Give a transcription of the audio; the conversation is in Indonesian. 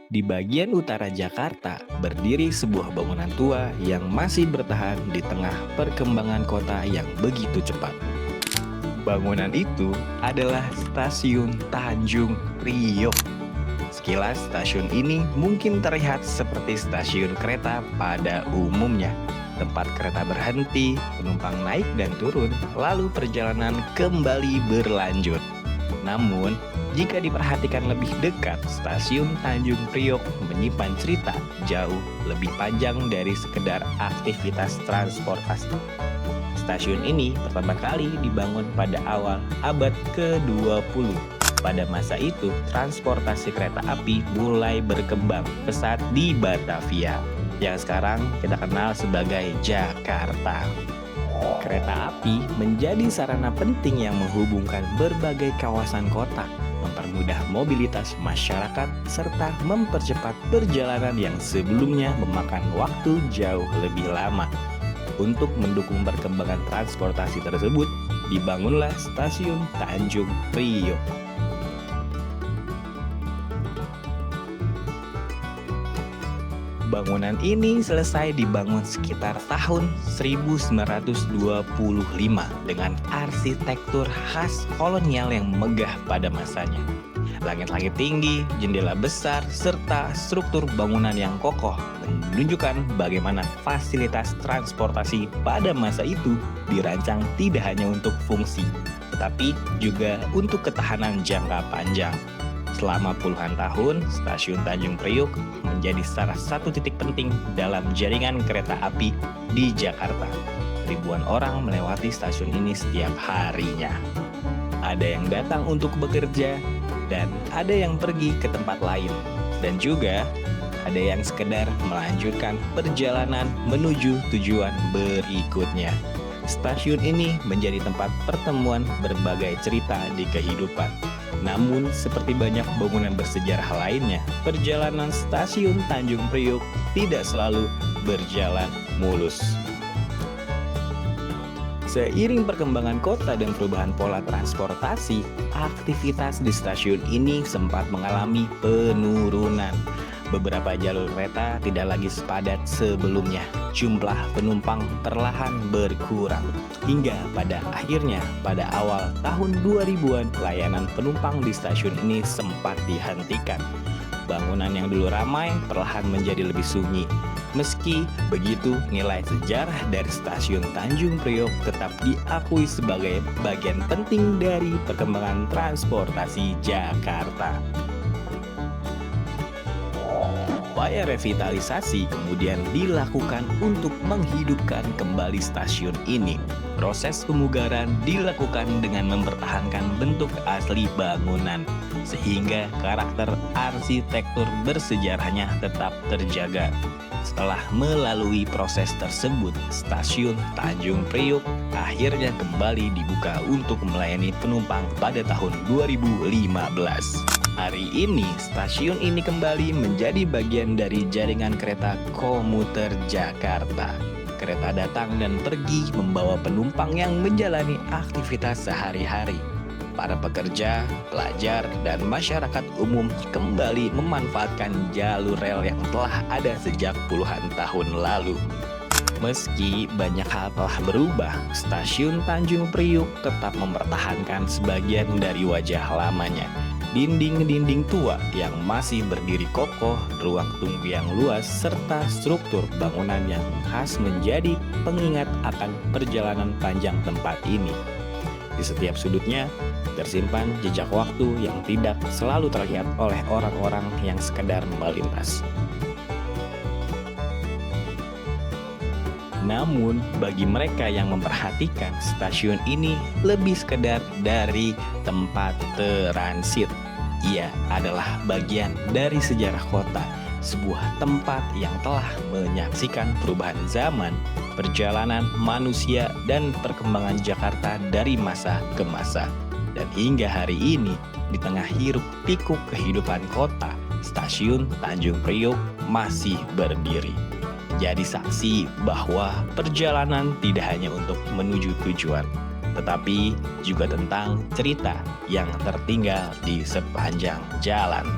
Di bagian utara Jakarta, berdiri sebuah bangunan tua yang masih bertahan di tengah perkembangan kota yang begitu cepat. Bangunan itu adalah Stasiun Tanjung Priok. Sekilas stasiun ini mungkin terlihat seperti stasiun kereta pada umumnya. Tempat kereta berhenti, penumpang naik dan turun, lalu perjalanan kembali berlanjut. Namun, jika diperhatikan lebih dekat, stasiun Tanjung Priok menyimpan cerita jauh lebih panjang dari sekedar aktivitas transportasi. Stasiun ini pertama kali dibangun pada awal abad ke-20. Pada masa itu, transportasi kereta api mulai berkembang pesat di Batavia, yang sekarang kita kenal sebagai Jakarta. Kereta api menjadi sarana penting yang menghubungkan berbagai kawasan kota, mempermudah mobilitas masyarakat, serta mempercepat perjalanan yang sebelumnya memakan waktu jauh lebih lama. Untuk mendukung perkembangan transportasi tersebut, dibangunlah Stasiun Tanjung Priok. Bangunan ini selesai dibangun sekitar tahun 1925 dengan arsitektur khas kolonial yang megah pada masanya. Langit-langit tinggi, jendela besar, serta struktur bangunan yang kokoh menunjukkan bagaimana fasilitas transportasi pada masa itu dirancang tidak hanya untuk fungsi, tetapi juga untuk ketahanan jangka panjang. Selama puluhan tahun, Stasiun Tanjung Priok menjadi salah satu titik penting dalam jaringan kereta api di Jakarta. Ribuan orang melewati stasiun ini setiap harinya. Ada yang datang untuk bekerja, dan ada yang pergi ke tempat lain. Dan juga ada yang sekedar melanjutkan perjalanan menuju tujuan berikutnya. Stasiun ini menjadi tempat pertemuan berbagai cerita di kehidupan. Namun, seperti banyak bangunan bersejarah lainnya, perjalanan Stasiun Tanjung Priok tidak selalu berjalan mulus. Seiring perkembangan kota dan perubahan pola transportasi, aktivitas di stasiun ini sempat mengalami penurunan. Beberapa jalur kereta tidak lagi sepadat sebelumnya. Jumlah penumpang perlahan berkurang. Hingga pada akhirnya, pada awal tahun 2000-an, layanan penumpang di stasiun ini sempat dihentikan. Bangunan yang dulu ramai perlahan menjadi lebih sunyi. Meski begitu, nilai sejarah dari Stasiun Tanjung Priok tetap diakui sebagai bagian penting dari perkembangan transportasi Jakarta. Upaya revitalisasi kemudian dilakukan untuk menghidupkan kembali stasiun ini. Proses pemugaran dilakukan dengan mempertahankan bentuk asli bangunan, sehingga karakter arsitektur bersejarahnya tetap terjaga. Setelah melalui proses tersebut, Stasiun Tanjung Priok akhirnya kembali dibuka untuk melayani penumpang pada tahun 2015. Hari ini, stasiun ini kembali menjadi bagian dari jaringan kereta komuter Jakarta. Kereta datang dan pergi membawa penumpang yang menjalani aktivitas sehari-hari. Para pekerja, pelajar, dan masyarakat umum kembali memanfaatkan jalur rel yang telah ada sejak puluhan tahun lalu. Meski banyak hal telah berubah, Stasiun Tanjung Priok tetap mempertahankan sebagian dari wajah lamanya. Dinding-dinding tua yang masih berdiri kokoh, ruang tunggu yang luas, serta struktur bangunan yang khas menjadi pengingat akan perjalanan panjang tempat ini. Di setiap sudutnya, tersimpan jejak waktu yang tidak selalu terlihat oleh orang-orang yang sekedar melintas. Namun, bagi mereka yang memperhatikan, stasiun ini lebih sekedar dari tempat transit. Ia adalah bagian dari sejarah kota, sebuah tempat yang telah menyaksikan perubahan zaman, perjalanan manusia, dan perkembangan Jakarta dari masa ke masa. Dan hingga hari ini, di tengah hiruk-pikuk kehidupan kota, Stasiun Tanjung Priok masih berdiri. Jadi saksi bahwa perjalanan tidak hanya untuk menuju tujuan, tetapi juga tentang cerita yang tertinggal di sepanjang jalan.